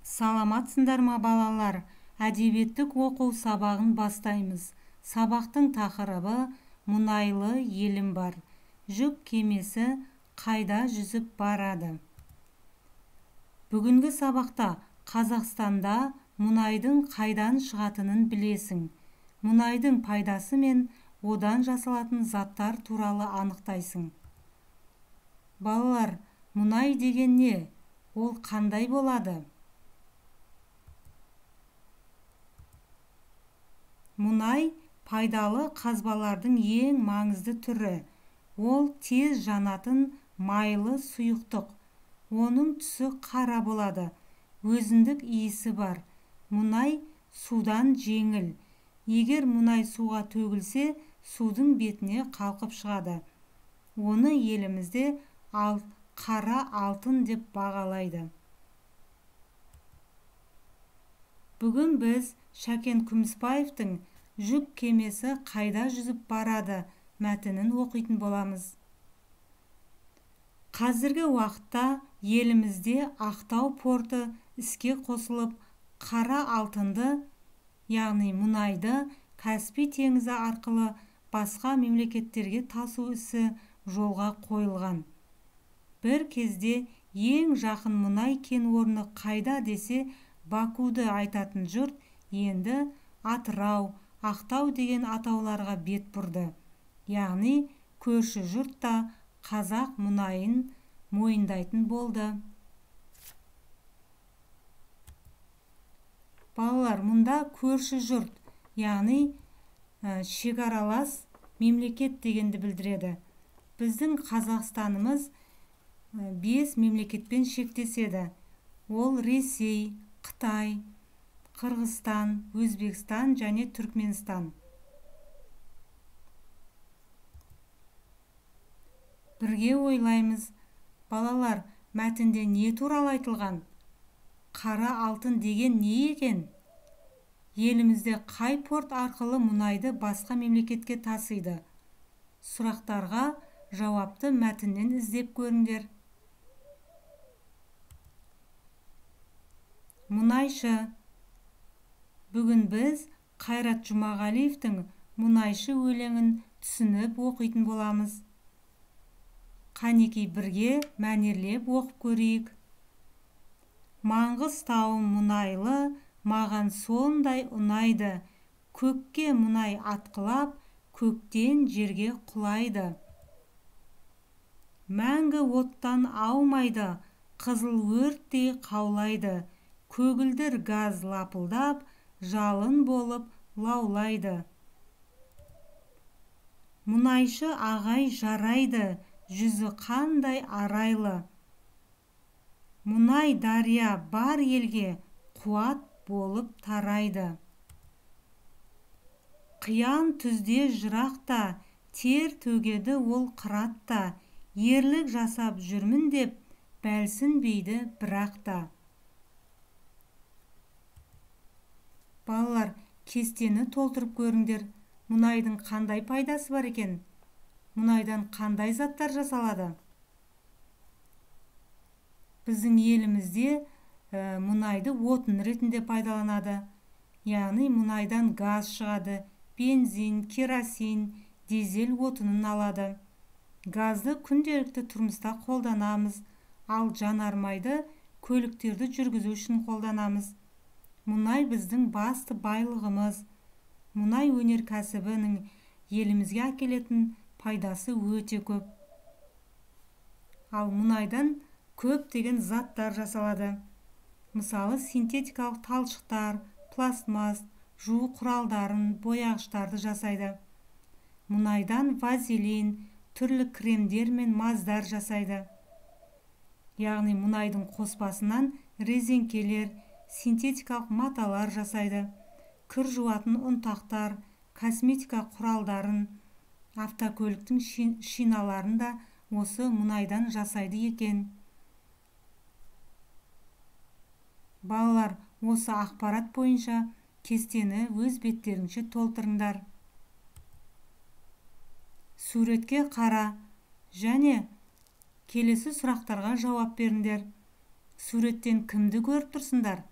Саламатсыңдар ма балалар? Әдебиеттік оқу сабағын бастаймыз. Сабақтың тақырыбы мұнайлы елім бар. Жүк кемесі қайда жүзіп барады? Бүгінгі сабақта Қазақстанда мұнайдың қайдан шығатынын білесің. Мұнайдың пайдасы мен одан жасалатын заттар туралы анықтайсың. Балалар, мұнай деген не? Ол қандай болады? Мұнай пайдалы қазбалардың ең маңызды түрі. Ол тез жанатын майлы сұйықтық. Оның түсі қара болады. Өзіндік иісі бар. Мұнай судан жеңіл. Егер мұнай суға төгілсе, судың бетіне қалқып шығады. Оны елімізде қара алтын деп бағалайды. Бүгін біз Шәкен Күмісбаевтың «Жүк кемесі қайда жүзіп барады» мәтінін оқитын боламыз. Қазіргі уақытта елімізде Ақтау порты іске қосылып, қара алтынды, яғни мұнайды Каспий теңізі арқылы басқа мемлекеттерге тасу ісі жолға қойылған. Бір кезде ең жақын мұнай кен орны қайда десе, Бакуды айтатын жұрт енді Атырау, Ақтау деген атауларға бет бұрды. Яғни көрші жұрт та қазақ мұнайын мойындайтын болды. Балалар, мұнда көрші жұрт, яғни шекаралас мемлекет дегенді білдіреді. Біздің Қазақстанымыз 5 мемлекетпен шектеседі. Ол Ресей, Қытай, Қырғызстан, Өзбекстан және Түркменстан. Бірге ойлаймыз. Балалар, мәтінде не туралы айтылған? Қара алтын деген не екен? Елімізде қай порт арқылы мұнайды басқа мемлекетке тасиды? Сұрақтарға жауапты мәтіннен іздеп көріңдер. Мұнайшы. Бүгін біз Қайрат Жұмағалиевтің «Мұнайшы» өлеңін түсініп оқитын боламыз. Қанекей бірге мәнерлеп оқып көрейік. Маңғыстауым мұнайлы, маған сондай ұнайды. Көкке мұнай атқылап, көктен жерге құлайды. Мәңгі оттан аумайды, қызыл өрттей қаулайды. Көгілдір газ лапылдап, жалын болып лаулайды. Мұнайшы ағай жарайды, жүзі қандай арайлы. Мұнай дария бар елге қуат болып тарайды. Қиян түзде жырақта, тер төгеді ол қыратта. Ерлік жасап жүрмін деп, бәлсінбейді бірақта. Балалар, кестені толтырып көріңдер. Мұнайдың қандай пайдасы бар екен? Мұнайдан қандай заттар жасалады? Біздің елімізде мұнайды отын ретінде пайдаланады. Яғни мұнайдан газ шығады, бензин, керосин, дизель отынын алады. Газды күнделікті тұрмыста қолданамыз, ал жанармайды көліктерді жүргізу үшін қолданамыз. Мұнай біздің басты байлығымыз. Мұнай өнеркәсібінің елімізге әкелетін пайдасы өте көп. Ал мұнайдан көптеген заттар жасалады. Мысалы, синтетикалық талшықтар, пластмас, жуу құралдарын, бояғыштарды жасайды. Мұнайдан вазелин, түрлі кремдер мен маздар жасайды. Яғни мұнайдың қоспасынан резеңкелер, синтетикалық маталар жасайды. Кір жуатын ұнтақтар, косметика құралдарын, автокөліктің шиналарын да осы мұнайдан жасайды екен. Балалар, осы ақпарат бойынша кестені өз беттеріңше толтырыңдар. Суретке қара және келесі сұрақтарға жауап беріңдер. Суреттен кімді көріп тұрсыңдар?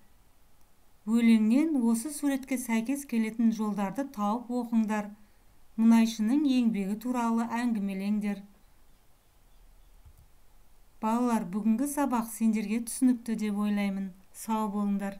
Өлеңнен осы суретке сәйкес келетін жолдарды тауып оқыңдар. Мұнайшының еңбегі туралы әңгімелеңдер. Балалар, бүгінгі сабақ сендерге түсінікті деп ойлаймын. Сау болыңдар.